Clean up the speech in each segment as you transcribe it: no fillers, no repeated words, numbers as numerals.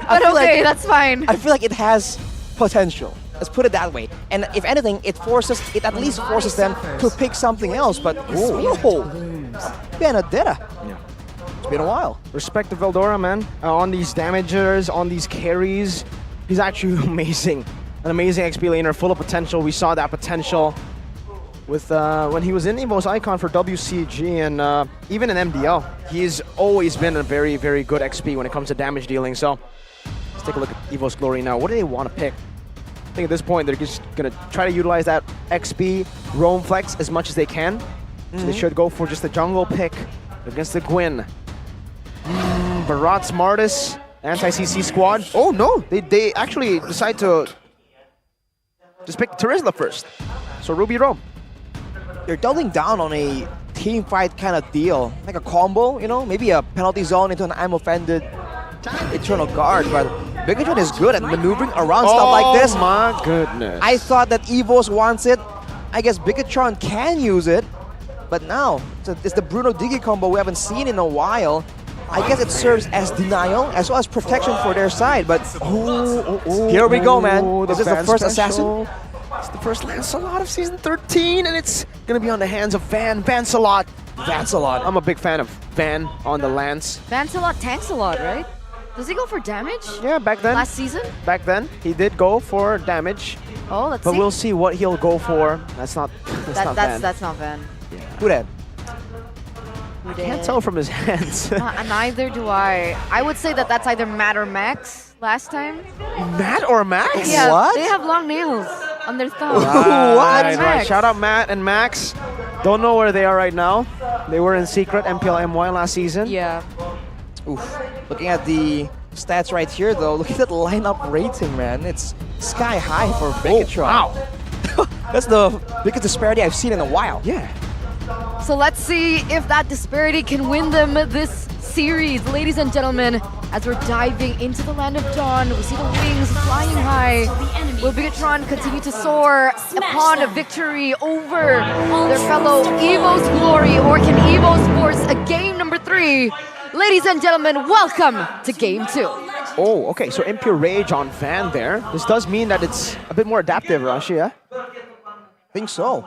But okay, that's fine. I feel like it has potential. Let's put it that way. And if anything, it at least forces them to pick something else. But whoa, Benedetta. Yeah. It's been a while. Respect to Veldora, man. On these damagers, on these carries, he's actually amazing. An amazing XP laner, full of potential. We saw that potential with when he was in Evos Icon for WCG and even in MDL. He's always been a very, very good XP when it comes to damage dealing. So let's take a look at Evos Glory now. What do they want to pick? I think at this point they're just going to try to utilize that XP roam flex as much as they can. So they should go for just the jungle pick against the Gwyn. Barat Smartest, anti-CC squad. Oh no, they actually decide to just pick Terizla first. So Ruby Roam. They're doubling down on a team fight kind of deal, like a combo, you know, maybe a penalty zone into an I'm offended Eternal Guard, but Bigetron is good at maneuvering around stuff like this. Oh my goodness. I thought that Evos wants it. I guess Bigetron can use it, but now it's the Bruno Digi combo we haven't seen in a while. I guess it serves as denial as well as protection for their side, but here we go, man. This is the first assassin. It's the first Lancelot of Season 13, and it's going to be on the hands of Vancelot. Vancelot. I'm a big fan of Van on the Lance. Vancelot tanks a lot, right? Does he go for damage? Yeah, back then. Last season? Back then, he did go for damage. Oh, let's but see. we'll see what he'll go for. That's not Van. That's not Van. Yeah. Who that? I can't tell from his hands. Neither do I. I would say that that's either Matt or Max last time. Matt or Max? Yeah, What? they have long nails on their thumbs. Right. Shout out Matt and Max. Don't know where they are right now. They were in secret MPL MY last season. Yeah. Oof. Looking at the stats right here, though, look at that lineup rating, man. It's sky high for Bigetron. Wow. That's the biggest disparity I've seen in a while. Yeah. So let's see if that disparity can win them this series. Ladies and gentlemen, as we're diving into the land of dawn, we see the wings flying high. Will Bigetron continue to soar upon a victory over their fellow Evos Glory, or can Evos force a game number 3? Ladies and gentlemen, welcome to game 2. Oh, okay. So Impure Rage on Van there. This does mean that it's a bit more adaptive, Rashi, yeah? I think so.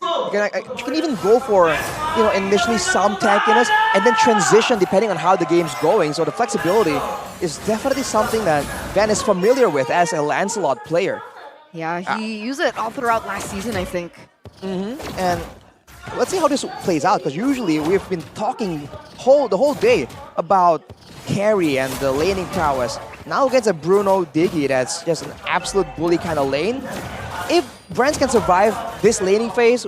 You can even go for, you know, initially some tankiness and then transition depending on how the game's going. So the flexibility is definitely something that Van is familiar with as a Lancelot player. Yeah, he used it all throughout last season, I think. And let's see how this plays out, because usually we've been talking the whole day about carry and the laning prowess. Now against a Bruno Digi that's just an absolute bully kind of lane. If Brands can survive this laning phase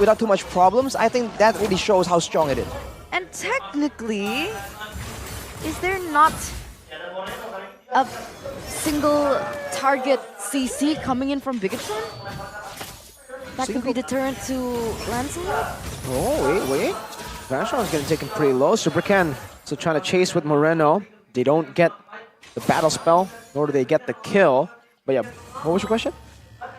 without too much problems, I think that really shows how strong it is. And technically, is there not a single target CC coming in from Bigetron? That could be deterrent to Lancelot? Oh, wait. Vancelot's going to take him pretty low. Supercan still trying to chase with Moreno. They don't get the battle spell, nor do they get the kill. But yeah, what was your question?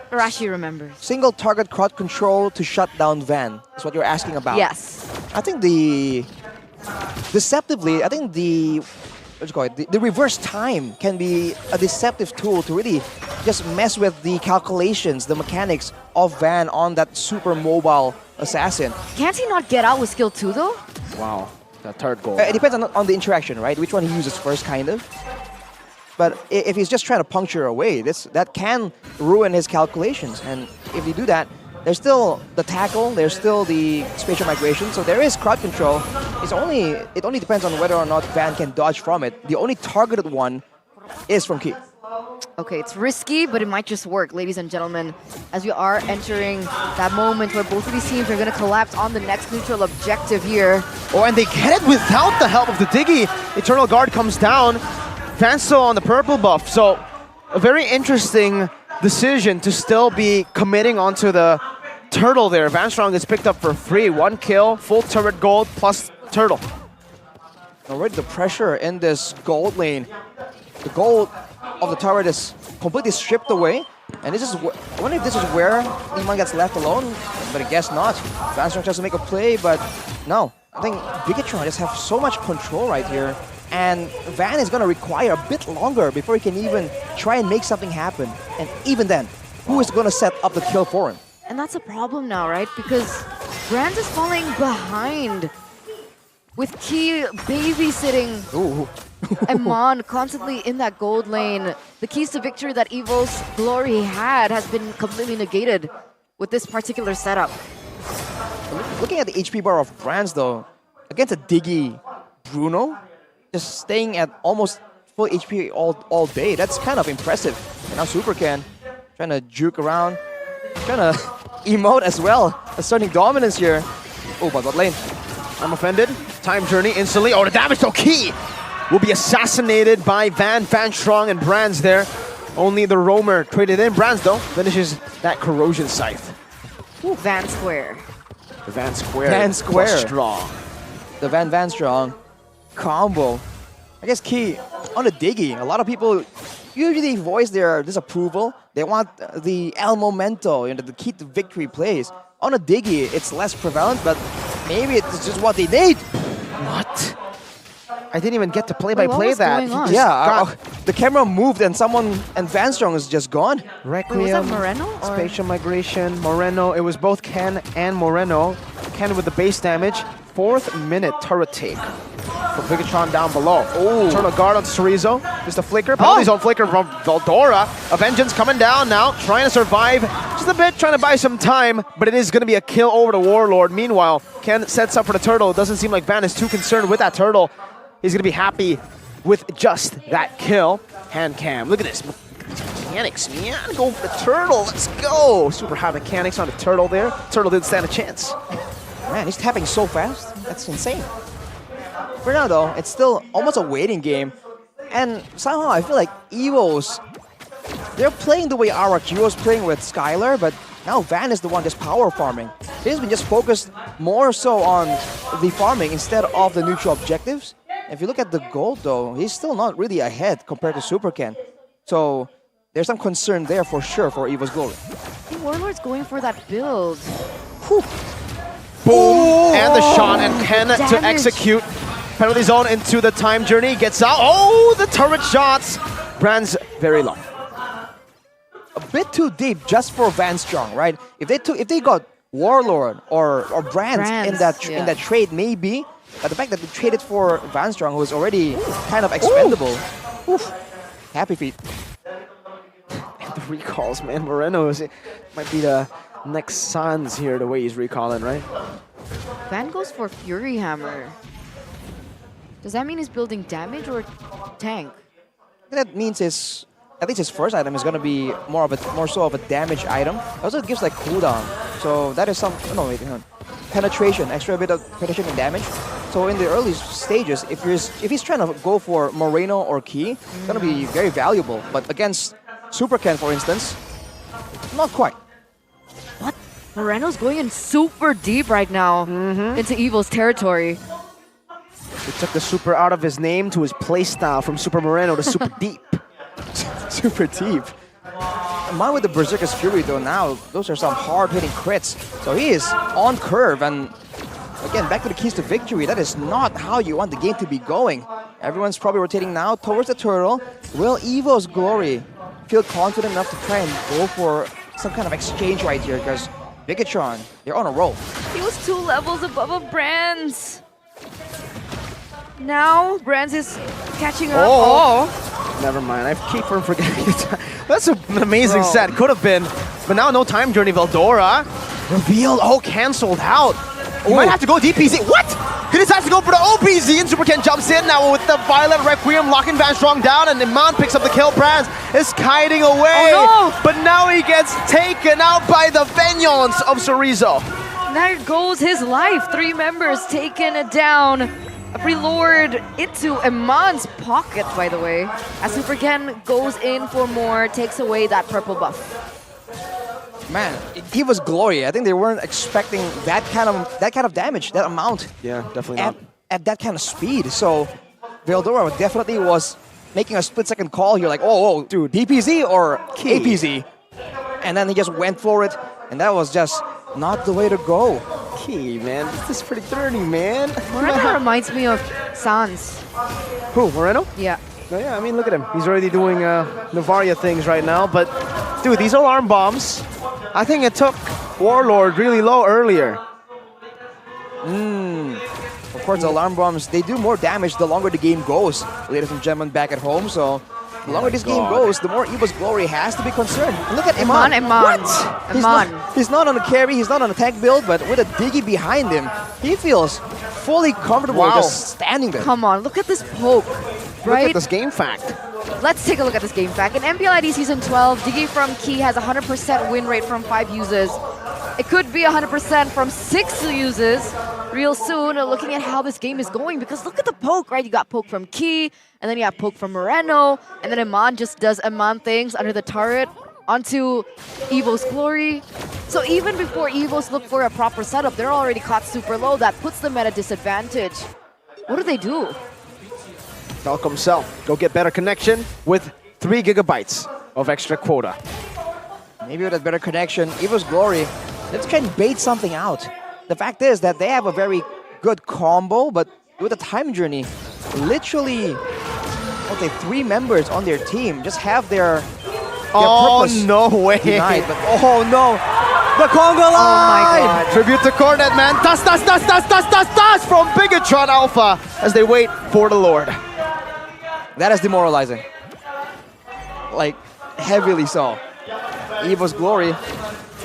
Rashi remembers. Single target crowd control to shut down Van is what you're asking about. Yes. I think deceptively, I think the reverse time can be a deceptive tool to really just mess with the calculations, the mechanics of Van on that super mobile assassin. Can't he not get out with skill 2 though? Wow, that third goal. It depends on the interaction, right? Which one he uses first, kind of. But if he's just trying to puncture away, that can ruin his calculations. And if you do that, there's still the tackle, there's still the spatial migration, so there is crowd control. It only depends on whether or not Van can dodge from it. The only targeted one is from Keep. Okay, it's risky, but it might just work, ladies and gentlemen, as we are entering that moment where both of these teams are going to collapse on the next neutral objective here. Oh, and they get it without the help of the Diggy. Eternal Guard comes down. Fansel on the purple buff, so a very interesting decision to still be committing onto the turtle there. Vanstrong is picked up for free. 1 kill, full turret gold plus turtle. Already the pressure in this gold lane. The gold of the turret is completely stripped away. And this is, I wonder if this is where Iman gets left alone, but I guess not. Vanstrong tries to make a play, but no. I think Bigetron just have so much control right here. And Van is going to require a bit longer before he can even try and make something happen. And even then, who is going to set up the kill for him? And that's a problem now, right? Because Brands is falling behind with Key babysitting Ooh. Amon constantly in that gold lane. The keys to victory that Evos Glory had has been completely negated with this particular setup. Looking at the HP bar of Brands though, against a Diggy Bruno, just staying at almost full HP all day, that's kind of impressive. And now Supercan trying to juke around, trying to emote as well, asserting dominance here. Oh, but bot lane. I'm offended. Time journey instantly. Oh, the damage to Key will be assassinated by Van Strong and Brands there. Only the roamer traded in. Brands though finishes that corrosion scythe. Van Square. The Van Square. Van Square. Plus Strong. The Van Strong combo. I guess Key on the Diggy. A lot of people usually voice their disapproval. They want the El Momento, the key to victory plays. On a Diggy, it's less prevalent, but maybe it's just what they need. What? I didn't even get to play-by-play that. going on? Yeah, the camera moved and Van Strong is just gone. Requiem, Wait, was that Moreno? Or? Spatial Migration, Moreno. It was both Ken and Moreno. Ken with the base damage. 4th minute turret take from Bigetron down below. Oh, Eternal Guard on Chorizo. Just a flicker. Penalties on flicker from Veldora. A Vengeance coming down now, trying to survive just a bit, trying to buy some time, but it is going to be a kill over the Warlord. Meanwhile, Ken sets up for the turtle. It doesn't seem like Van is too concerned with that turtle. He's going to be happy with just that kill. Hand cam. Look at this. Mechanics, man. Go for the turtle. Let's go. Super high mechanics on the turtle there. Turtle didn't stand a chance. Man, he's tapping so fast. That's insane. For now, though, it's still almost a waiting game. And somehow I feel like Evos, they're playing the way RRQ was playing with Skylar, but now Van is the one just power farming. He's been just focused more so on the farming instead of the neutral objectives. If you look at the gold, though, he's still not really ahead compared to Supercan. So there's some concern there for sure for Evos Glory. The Warlord's going for that build. Whew. Boom! And the shot, and Ken to Damage. execute. Penalty zone into the time journey, gets out. Oh, the turret shots! Brands very low. A bit too deep just for Van Strong, right? If they got Warlord or Brands in that trade, maybe. But the fact that they traded for Van Strong, who is already kind of expendable. Oof. Happy feet. And the recalls, man. Moreno might be the next Sans here, the way he's recalling, right? Van goes for Fury Hammer. Does that mean he's building damage or tank? That means at least his first item is gonna be more so of a damage item. Also, it gives like cooldown. So that is some hang on. Penetration, extra bit of penetration and damage. So in the early stages, if he's trying to go for Moreno or Key, it's gonna be very valuable. But against Supercan, for instance, not quite. What? Moreno's going in super deep right now into Evil's territory. He took the super out of his name to his playstyle from Super Moreno to Super Deep. Super deep. Mine with the Berserker's Fury though now, those are some hard-hitting crits. So he is on curve, and again, back to the keys to victory. That is not how you want the game to be going. Everyone's probably rotating now towards the turtle. Will Evos Glory feel confident enough to try and go for some kind of exchange right here? Because Bigetron, they're on a roll. He was 2 levels above a Brands. Now Brands is catching up. Oh. Never mind. I keep from forgetting the time. That's an amazing set. Could have been. But now no time journey. Veldora revealed. Oh, cancelled out. He might have to go DPZ. What? He decides to go for the OPZ, and Supercan jumps in now with the Violent Requiem, locking Van Strong down, and Iman picks up the kill. Brands is kiting away. Oh no! But now he gets taken out by the Vengeance of Chorizo. There goes his life. 3 members taken down. A Prelord into Iman's pocket, by the way. As Supercan goes in for more, takes away that purple buff. Man, he was glory. I think they weren't expecting that kind of damage, that amount. Yeah, definitely not. At that kind of speed. So Veldora definitely was making a split-second call here, like, oh, dude, DPZ or APZ? And then he just went for it, and that was just not the way to go. Key, man. This is pretty dirty, man. Moreno reminds me of Sans. Who, Moreno? Yeah. No, yeah, I mean, look at him. He's already doing Navaria things right now. But, dude, these alarm bombs, I think it took Warlord really low earlier. Of course, the alarm bombs, they do more damage the longer the game goes, ladies and gentlemen back at home. So the longer this game goes, the more Evos Glory has to be concerned. And look at Iman. Iman. He's not on the carry, he's not on the tech build, but with a Diggy behind him, he feels fully comfortable just standing there. Come on, look at this poke, right? Look at this game fact. Let's take a look at this game fact. In MPLID Season 12, Diggy from Key has 100% win rate from 5 uses. It could be 100% from 6 uses real soon, looking at how this game is going, because look at the poke, right? You got poke from Key, and then you have poke from Moreno, and then Iman just does Iman things under the turret onto Evos Glory. So even before Evos look for a proper setup, they're already caught super low. That puts them at a disadvantage. What do? Falcom Cell, go get better connection with 3 gigabytes of extra quota. Maybe with a better connection, Evos Glory, let's try and bait something out. The fact is that they have a very good combo, but with a time journey, literally, I'll say 3 members on their team just have their purpose no way! denied. But oh no, the Congo line! Oh my god. Tribute to Cornet, man. Tas from Bigetron Alpha as they wait for the Lord. That is demoralizing. Like, heavily so. Evos Glory.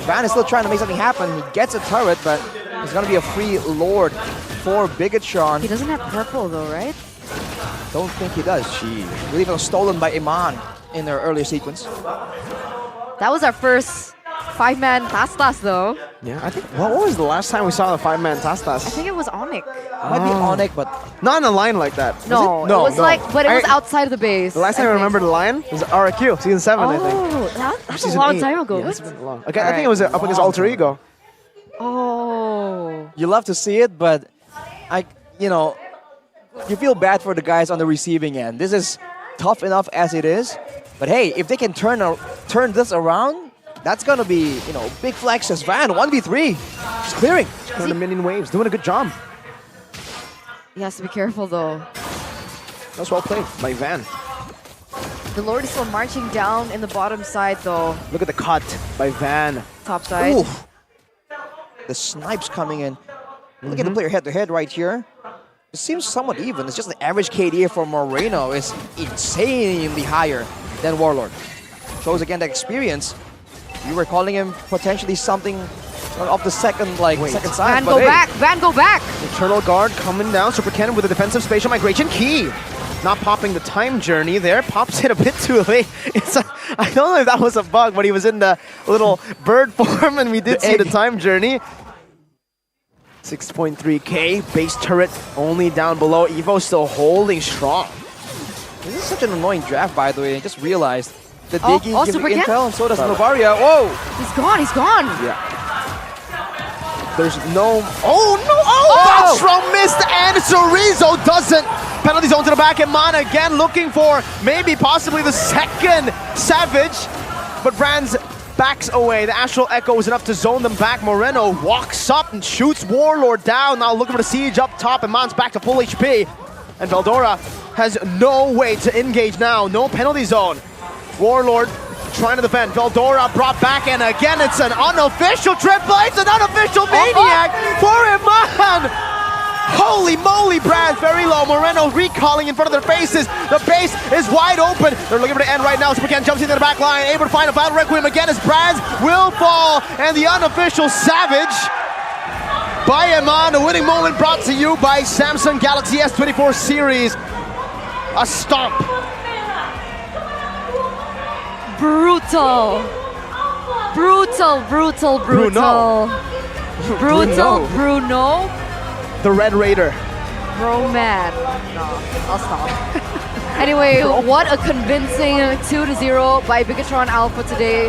Van is still trying to make something happen. He gets a turret, but it's going to be a free Lord for Bigetron. He doesn't have purple though, right? Don't think he does. Jeez. I believe it was stolen by Iman in their earlier sequence. That was our first 5-man Tastas though. Yeah, I think, what was the last time we saw the 5-man I Tastas? think it was Onyx. Might be Onyx, but Not in a line like that. No, Was it? it was like, but it was I- outside of the base. The last time I remember the line was RQ, season 7, I think. Oh, that's a Season long 8. time ago. Yeah, What? it's been long. Okay, I think it was up against Alter Ego. Oh. you love to see it, but you feel bad for the guys on the receiving end. This is tough enough as it is. But hey, if they can turn this around, that's gonna be, big flex as Van 1v3. Just clearing. Turn the minion waves, doing a good job. He has to be careful though. That's well played by Van. The Lord is still marching down in the bottom side though. Look at the cut by Van. Top side. Ooh. The snipes coming in. Look at the player head-to-head right here. It seems somewhat even. It's just the average KD for Moreno is insanely higher than Warlord. Shows again the experience. You were calling him potentially something of the second side. Van, but go hey, back! Van, go back! Eternal Guard coming down. Super Cannon with a defensive spatial migration. Key not popping the time journey there. Pops it a bit too late. I don't know if that was a bug, but he was in the little bird form and we did see the time journey. 6.3k. Base turret only down below. Evo still holding strong. This is such an annoying draft, by the way. I just realized. The Oh, Diggy oh, gives Super intel, and so does Novaria. Whoa! He's gone! Yeah. There's no... Oh, no! Oh! That's from missed, and Chorizo doesn't. Penalty zone to the back, and Man again looking for maybe possibly the second Savage. But Brands backs away. The Astral Echo is enough to zone them back. Moreno walks up and shoots Warlord down. Now looking for the siege up top, and Man's back to full HP. And Veldora has no way to engage now. No penalty zone. Warlord trying to defend. Veldora brought back, and again it's an unofficial triple. It's an unofficial maniac for Iman. Holy moly, Brands very low. Moreno recalling in front of their faces. The base is wide open. They're looking for the end right now. Supercan jumps into the back line, able to find a Battle Requiem again as Brands will fall. And the unofficial Savage by Iman. A winning moment brought to you by Samsung Galaxy S24 series. A stomp. Brutal! Brutal, brutal, brutal. Brutal, Bruno. The Red Raider. Bro, man. No, I'll stop. Anyway, what a convincing 2-0 by Bigetron Alpha today.